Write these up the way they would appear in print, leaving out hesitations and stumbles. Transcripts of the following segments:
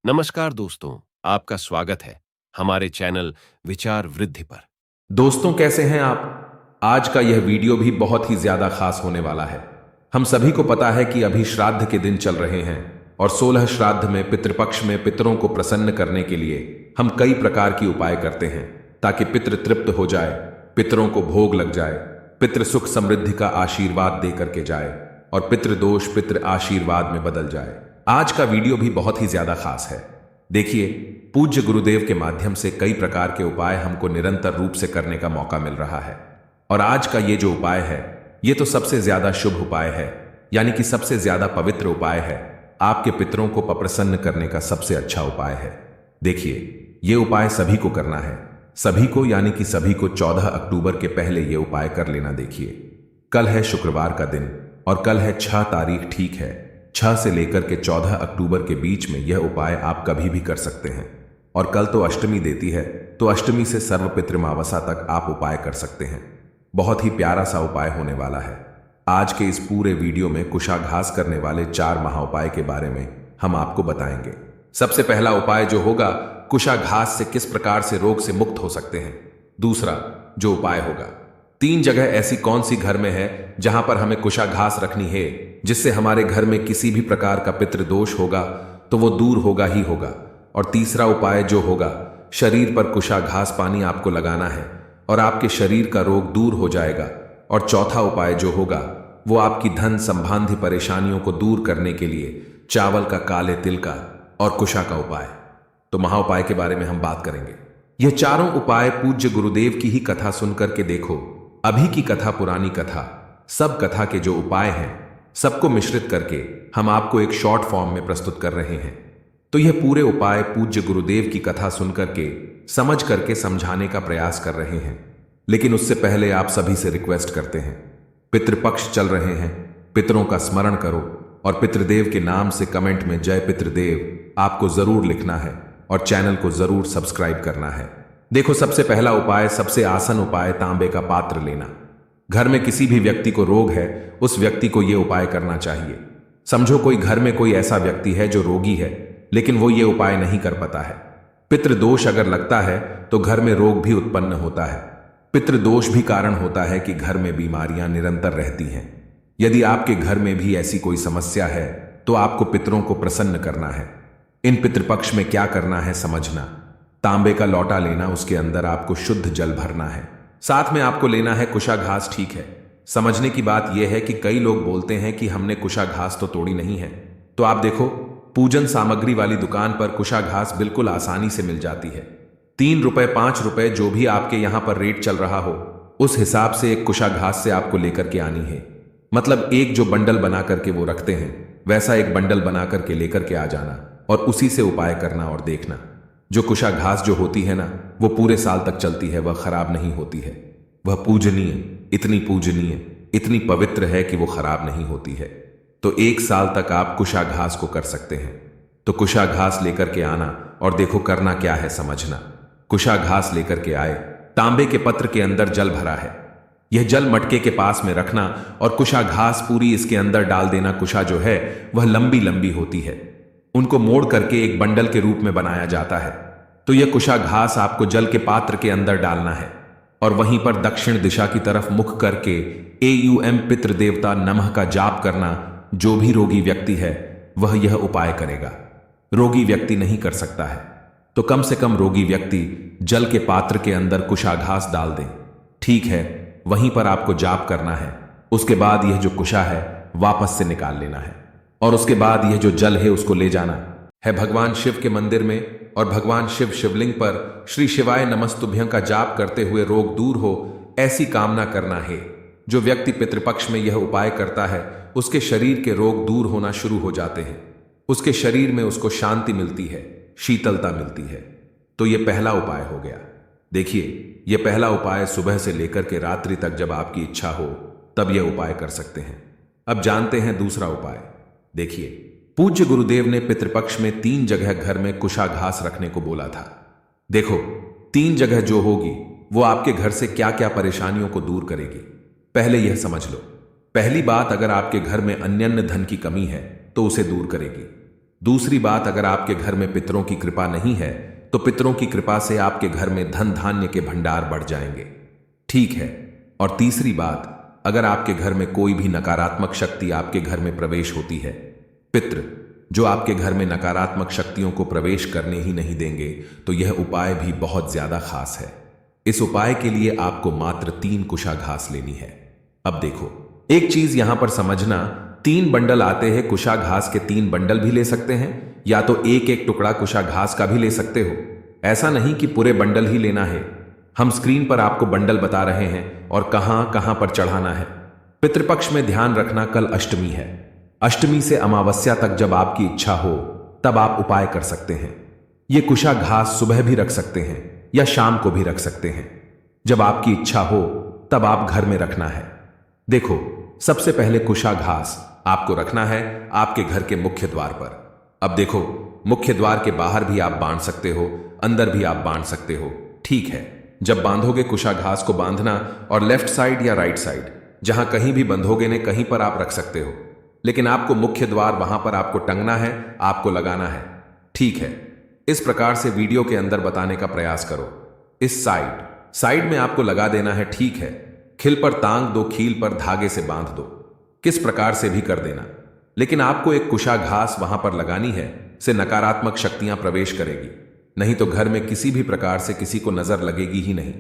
नमस्कार दोस्तों, आपका स्वागत है हमारे चैनल विचार वृद्धि पर। दोस्तों कैसे हैं आप। आज का यह वीडियो भी बहुत ही ज्यादा खास होने वाला है। हम सभी को पता है कि अभी श्राद्ध के दिन चल रहे हैं और 16 श्राद्ध में पितृपक्ष में पितरों को प्रसन्न करने के लिए हम कई प्रकार की उपाय करते हैं ताकि पितृ तृप्त हो जाए, पितरों को भोग लग जाए, पितृ सुख समृद्धि का आशीर्वाद दे करके जाए और पितृ दोष पितृ आशीर्वाद में बदल जाए। आज का वीडियो भी बहुत ही ज्यादा खास है। देखिए, पूज्य गुरुदेव के माध्यम से कई प्रकार के उपाय हमको निरंतर रूप से करने का मौका मिल रहा है और आज का ये जो उपाय है ये तो सबसे ज्यादा शुभ उपाय है, यानी कि सबसे ज्यादा पवित्र उपाय है। आपके पितरों को प्रसन्न करने का सबसे अच्छा उपाय है। देखिए, ये उपाय सभी को करना है, सभी को, यानी कि सभी को 14 अक्टूबर के पहले ये उपाय कर लेना। देखिए, कल है शुक्रवार का दिन और कल है 6 तारीख, ठीक है। 6 से लेकर के 14 अक्टूबर के बीच में यह उपाय आप कभी भी कर सकते हैं और कल तो अष्टमी देती है, तो अष्टमी से सर्वपितृमावसा तक आप उपाय कर सकते हैं। बहुत ही प्यारा सा उपाय होने वाला है। आज के इस पूरे वीडियो में कुशाघास करने वाले 4 महाउपाय के बारे में हम आपको बताएंगे। सबसे पहला उपाय जो होगा, कुशाघास से किस प्रकार से रोग से मुक्त हो सकते हैं। दूसरा जो उपाय होगा, 3 जगह ऐसी कौन सी घर में है जहां पर हमें कुशाघास रखनी है जिससे हमारे घर में किसी भी प्रकार का पितृदोष होगा तो वो दूर होगा ही होगा। और तीसरा उपाय जो होगा, शरीर पर कुशाघास पानी आपको लगाना है और आपके शरीर का रोग दूर हो जाएगा। और चौथा उपाय जो होगा वो आपकी धन संबंधी परेशानियों को दूर करने के लिए चावल का, काले तिल का और कुशा का उपाय। तो महाउपाय के बारे में हम बात करेंगे। यह चारों उपाय पूज्य गुरुदेव की ही कथा सुनकर के देखो। अभी की कथा, पुरानी कथा, सब कथा के जो उपाय हैं सबको मिश्रित करके हम आपको एक शॉर्ट फॉर्म में प्रस्तुत कर रहे हैं। तो यह पूरे उपाय पूज्य गुरुदेव की कथा सुनकर के, समझ करके समझाने का प्रयास कर रहे हैं। लेकिन उससे पहले आप सभी से रिक्वेस्ट करते हैं, पितृपक्ष चल रहे हैं, पितरों का स्मरण करो और पितृदेव के नाम से कमेंट में जय पितृदेव आपको जरूर लिखना है और चैनल को जरूर सब्सक्राइब करना है। देखो, सबसे पहला उपाय, सबसे आसान उपाय, तांबे का पात्र लेना। घर में किसी भी व्यक्ति को रोग है, उस व्यक्ति को यह उपाय करना चाहिए। समझो कोई घर में कोई ऐसा व्यक्ति है जो रोगी है लेकिन वो ये उपाय नहीं कर पाता है। पितृदोष अगर लगता है तो घर में रोग भी उत्पन्न होता है। पितृदोष भी कारण होता है कि घर में बीमारियां निरंतर रहती हैं। यदि आपके घर में भी ऐसी कोई समस्या है तो आपको पितरों को प्रसन्न करना है। इन पितृपक्ष में क्या करना है समझना। तांबे का लौटा लेना, उसके अंदर आपको शुद्ध जल भरना है, साथ में आपको लेना है कुशाघास, ठीक है। समझने की बात यह है कि कई लोग बोलते हैं कि हमने कुशाघास तो तोड़ी नहीं है। तो आप देखो, पूजन सामग्री वाली दुकान पर कुशाघास बिल्कुल आसानी से मिल जाती है। 3 रुपए, 5 रुपए, जो भी आपके यहां पर रेट चल रहा हो उस हिसाब से एक कुशाघास से आपको लेकर के आनी है। मतलब एक जो बंडल बना करके वो रखते हैं वैसा एक बंडल बना करके लेकर के आ जाना और उसी से उपाय करना। और देखना, जो कुशाघास जो होती है ना, वो पूरे साल तक चलती है, वह खराब नहीं होती है। वह पूजनीय, पूजनीय, इतनी पवित्र है कि वो खराब नहीं होती है। तो 1 साल तक आप कुशाघास को कर सकते हैं। तो कुशाघास लेकर के आना और देखो करना क्या है समझना। कुशाघास लेकर के आए, तांबे के पत्र के अंदर जल भरा है, यह जल मटके के पास में रखना और कुशाघास पूरी इसके अंदर डाल देना। कुशा जो है वह लंबी लंबी होती है, उनको मोड़ करके एक बंडल के रूप में बनाया जाता है। तो यह कुशाघास आपको जल के पात्र के अंदर डालना है और वहीं पर दक्षिण दिशा की तरफ मुख करके एयूएम पितृदेवता नमः का जाप करना। जो भी रोगी व्यक्ति है वह यह उपाय करेगा। रोगी व्यक्ति नहीं कर सकता है तो कम से कम रोगी व्यक्ति जल के पात्र के अंदर कुशाघास डाल दे, ठीक है। वहीं पर आपको जाप करना है। उसके बाद यह जो कुशा है वापस से निकाल लेना है और उसके बाद यह जो जल है उसको ले जाना है भगवान शिव के मंदिर में और भगवान शिव शिवलिंग पर श्री शिवाय नमस्तुभ्यं का जाप करते हुए रोग दूर हो, ऐसी कामना करना है। जो व्यक्ति पितृपक्ष में यह उपाय करता है उसके शरीर के रोग दूर होना शुरू हो जाते हैं। उसके शरीर में उसको शांति मिलती है, शीतलता मिलती है। तो यह पहला उपाय हो गया। देखिए, यह पहला उपाय सुबह से लेकर के रात्रि तक जब आपकी इच्छा हो तब यह उपाय कर सकते हैं। अब जानते हैं दूसरा उपाय। देखिए, पूज्य गुरुदेव ने पितृपक्ष में 3 जगह घर में कुशाघास रखने को बोला था। देखो, 3 जगह जो होगी वो आपके घर से क्या क्या परेशानियों को दूर करेगी। पहले यह समझ लो। पहली बात, अगर आपके घर में अन्यन्न धन की कमी है तो उसे दूर करेगी। दूसरी बात, अगर आपके घर में पितरों की कृपा नहीं है तो पितरों की कृपा से आपके घर में धन धान्य के भंडार बढ़ जाएंगे। ठीक है। और तीसरी बात, अगर आपके घर में कोई भी नकारात्मक शक्ति आपके घर में प्रवेश होती है, पितृ जो आपके घर में नकारात्मक शक्तियों को प्रवेश करने ही नहीं देंगे, तो यह उपाय भी बहुत ज्यादा खास है। इस उपाय के लिए आपको मात्र 3 कुशा घास लेनी है। अब देखो, एक चीज यहां पर समझना, 3 बंडल आते हैं। कुशा घास के 3 बंडल भी ले सकते हैं, या तो एक एक टुकड़ा कुशा घास का भी ले सकते हो। ऐसा नहीं कि पूरे बंडल ही लेना है। हम स्क्रीन पर आपको बंडल बता रहे हैं और कहां कहां पर चढ़ाना है। पितृपक्ष में ध्यान रखना, कल अष्टमी है। अष्टमी से अमावस्या तक जब आपकी इच्छा हो तब आप उपाय कर सकते हैं। ये कुशा घास सुबह भी रख सकते हैं या शाम को भी रख सकते हैं। जब आपकी इच्छा हो तब आप घर में रखना है। देखो, सबसे पहले कुशा घास आपको रखना है आपके घर के मुख्य द्वार पर। अब देखो, मुख्य द्वार के बाहर भी आप बांध सकते हो, अंदर भी आप बांध सकते हो। ठीक है। जब बांधोगे कुशा घास को बांधना और लेफ्ट साइड या राइट साइड, जहां कहीं भी बंधोगे ने कहीं पर आप रख सकते हो, लेकिन आपको मुख्य द्वार वहां पर आपको टंगना है, आपको लगाना है। ठीक है। इस प्रकार से वीडियो के अंदर बताने का प्रयास करो। इस साइड में आपको लगा देना है। ठीक है। खिल पर तांग दो, खील पर धागे से बांध दो, किस प्रकार से भी कर देना, लेकिन आपको एक कुशा घास वहां पर लगानी है। से नकारात्मक शक्तियां प्रवेश करेगी, नहीं तो घर में किसी भी प्रकार से किसी को नजर लगेगी ही नहीं।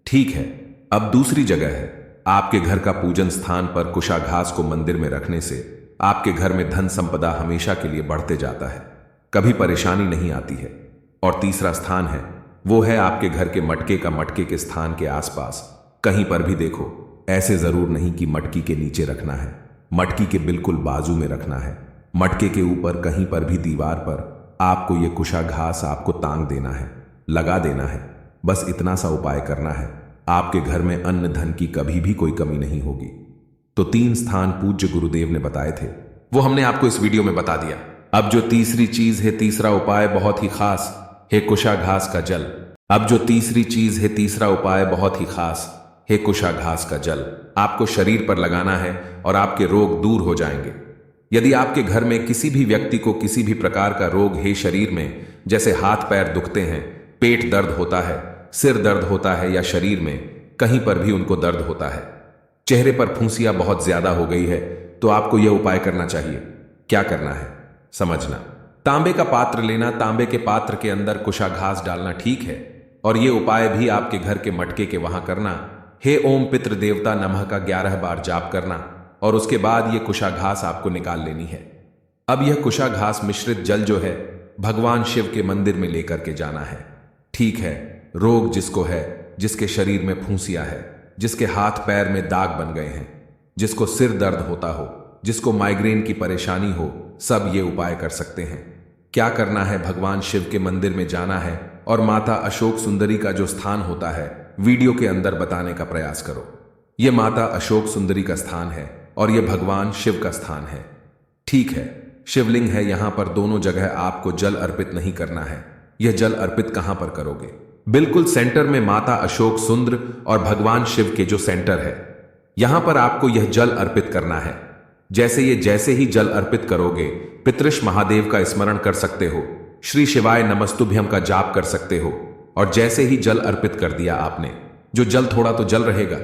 ठीक है। अब दूसरी जगह है, आपके घर का पूजन स्थान पर कुशा घास को मंदिर में रखने से आपके घर में धन संपदा हमेशा के लिए बढ़ते जाता है, कभी परेशानी नहीं आती है। और तीसरा स्थान है, वो है आपके घर के मटके के स्थान के आसपास कहीं पर भी। देखो, ऐसे जरूर नहीं कि मटकी के नीचे रखना है, मटकी के बिल्कुल बाजू में रखना है। मटके के ऊपर कहीं पर भी दीवार पर आपको ये कुशा घास आपको तांग देना है, लगा देना है। बस इतना सा उपाय करना है, आपके घर में अन्न धन की कभी भी कोई कमी नहीं होगी। तो 3 स्थान पूज्य गुरुदेव ने बताए थे, वो हमने आपको इस वीडियो में बता दिया। अब जो तीसरी चीज है, तीसरा उपाय बहुत ही खास है, कुशा घास का जल। अब जो तीसरी चीज है, तीसरा उपाय बहुत ही खास है, कुशा घास का जल आपको शरीर पर लगाना है और आपके रोग दूर हो जाएंगे। यदि आपके घर में किसी भी व्यक्ति को किसी भी प्रकार का रोग है शरीर में, जैसे हाथ पैर दुखते हैं, पेट दर्द होता है, सिर दर्द होता है, या शरीर में कहीं पर भी उनको दर्द होता है, चेहरे पर फुंसियां बहुत ज्यादा हो गई है, तो आपको यह उपाय करना चाहिए। क्या करना है समझना। तांबे का पात्र लेना, तांबे के पात्र के अंदर कुशा घास डालना। ठीक है। और यह उपाय भी आपके घर के मटके के वहां करना। हे ओम पितृ देवता नमः का 11 बार जाप करना और उसके बाद यह कुशा घास आपको निकाल लेनी है। अब यह कुशा घास मिश्रित जल जो है भगवान शिव के मंदिर में लेकर के जाना है। ठीक है। रोग जिसको है, जिसके शरीर में फुंसियां है, जिसके हाथ पैर में दाग बन गए हैं, जिसको सिर दर्द होता हो, जिसको माइग्रेन की परेशानी हो, सब ये उपाय कर सकते हैं। क्या करना है, भगवान शिव के मंदिर में जाना है और माता अशोक सुंदरी का जो स्थान होता है वीडियो के अंदर बताने का प्रयास करो। यह माता अशोक सुंदरी का स्थान है और यह भगवान शिव का स्थान है। ठीक है। शिवलिंग है, यहां पर दोनों जगह आपको जल अर्पित नहीं करना है। यह जल अर्पित कहां पर करोगे? बिल्कुल सेंटर में माता अशोक सुंदर और भगवान शिव के जो सेंटर है, यहां पर आपको यह जल अर्पित करना है। जैसे ही जल अर्पित करोगे, पितृष महादेव का स्मरण कर सकते हो, श्री शिवाय नमस्तुभ्यम का जाप कर सकते हो। और जैसे ही जल अर्पित कर दिया आपने, जो जल थोड़ा तो जल रहेगा,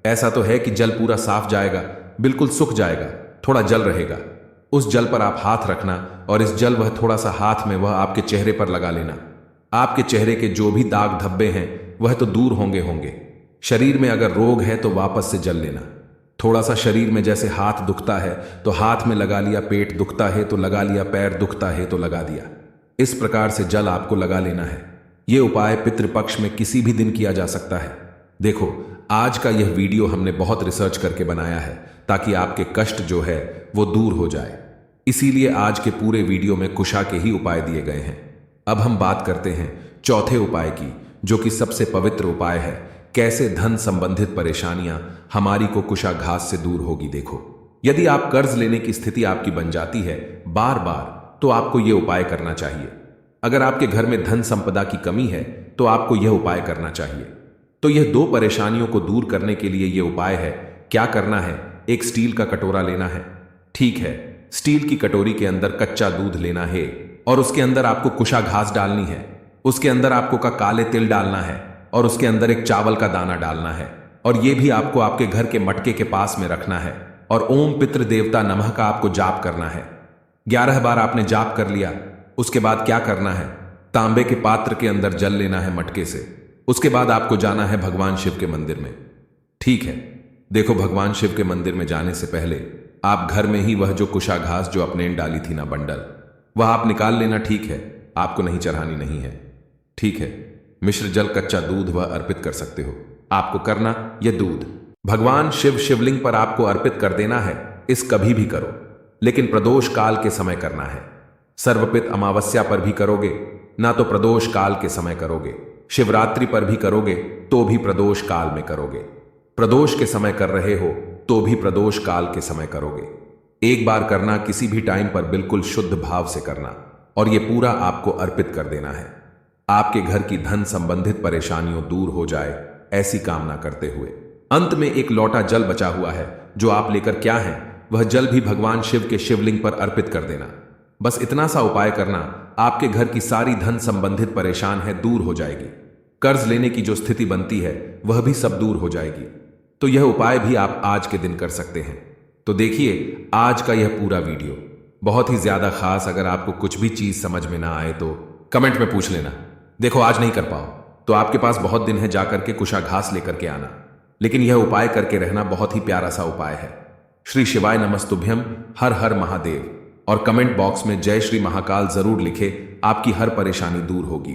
ऐसा तो है कि जल पूरा साफ जाएगा, बिल्कुल सूख जाएगा, थोड़ा जल रहेगा। उस जल पर आप हाथ रखना और इस जल वह थोड़ा सा हाथ में वह आपके चेहरे पर लगा लेना। आपके चेहरे के जो भी दाग धब्बे हैं वह तो दूर होंगे। शरीर में अगर रोग है तो वापस से जल लेना। थोड़ा सा शरीर में जैसे हाथ दुखता है तो हाथ में लगा लिया, पेट दुखता है तो लगा लिया, पैर दुखता है तो लगा दिया। इस प्रकार से जल आपको लगा लेना है। यह उपाय पितृपक्ष में किसी भी दिन किया जा सकता है। देखो, आज का यह वीडियो हमने बहुत रिसर्च करके बनाया है ताकि आपके कष्ट जो है वो दूर हो जाए। इसीलिए आज के पूरे वीडियो में कुशा के ही उपाय दिए गए हैं। अब हम बात करते हैं चौथे उपाय की, जो कि सबसे पवित्र उपाय है। कैसे धन संबंधित परेशानियां हमारी को कुशा घास से दूर होगी। देखो, यदि आप कर्ज लेने की स्थिति आपकी बन जाती है बार बार, तो आपको यह उपाय करना चाहिए। अगर आपके घर में धन संपदा की कमी है तो आपको यह उपाय करना चाहिए। तो यह 2 परेशानियों को दूर करने के लिए यह उपाय है। क्या करना है? एक स्टील का कटोरा लेना है। ठीक है। स्टील की कटोरी के अंदर कच्चा दूध लेना है और उसके अंदर आपको कुशा घास डालनी है। उसके अंदर आपको का काले तिल डालना है और उसके अंदर एक चावल का दाना डालना है और ये भी आपको आपके घर के मटके के पास में रखना है और ओम पितृ देवता नमः का आपको जाप करना है। 11 बार आपने जाप कर लिया। उसके बाद क्या करना है, तांबे के पात्र के अंदर जल लेना है मटके से। उसके बाद आपको जाना है भगवान शिव के मंदिर में। ठीक है, देखो भगवान शिव के मंदिर में जाने से पहले आप घर में ही वह जो कुशा घास जो आपने डाली थी ना बंडल, वह आप निकाल लेना। ठीक है, आपको नहीं चढ़ानी नहीं है। ठीक है, मिश्र जल कच्चा दूध वह अर्पित कर सकते हो। आपको करना यह दूध भगवान शिव शिवलिंग पर आपको अर्पित कर देना है। इस कभी भी करो, लेकिन प्रदोष काल के समय करना है। सर्वपित अमावस्या पर भी करोगे ना तो प्रदोष काल के समय करोगे, शिवरात्रि पर भी करोगे तो भी प्रदोष काल में करोगे, प्रदोष के समय कर रहे हो तो भी प्रदोष काल के समय करोगे। एक बार करना, किसी भी टाइम पर बिल्कुल शुद्ध भाव से करना और यह पूरा आपको अर्पित कर देना है। आपके घर की धन संबंधित परेशानियों दूर हो जाए, ऐसी कामना करते हुए अंत में एक लोटा जल बचा हुआ है जो आप लेकर क्या है वह जल भी भगवान शिव के शिवलिंग पर अर्पित कर देना। बस इतना सा उपाय करना, आपके घर की सारी धन संबंधित परेशान है दूर हो जाएगी। कर्ज लेने की जो स्थिति बनती है वह भी सब दूर हो जाएगी। तो यह उपाय भी आप आज के दिन कर सकते हैं। तो देखिए आज का यह पूरा वीडियो बहुत ही ज्यादा खास। अगर आपको कुछ भी चीज समझ में ना आए तो कमेंट में पूछ लेना। देखो आज नहीं कर पाओ तो आपके पास बहुत दिन है, जाकर के कुशा घास लेकर के आना, लेकिन यह उपाय करके रहना बहुत ही प्यारा सा उपाय है। श्री शिवाय नमस्तुभ्यम, हर हर महादेव। और कमेंट बॉक्स में जय श्री महाकाल जरूर लिखे, आपकी हर परेशानी दूर होगी।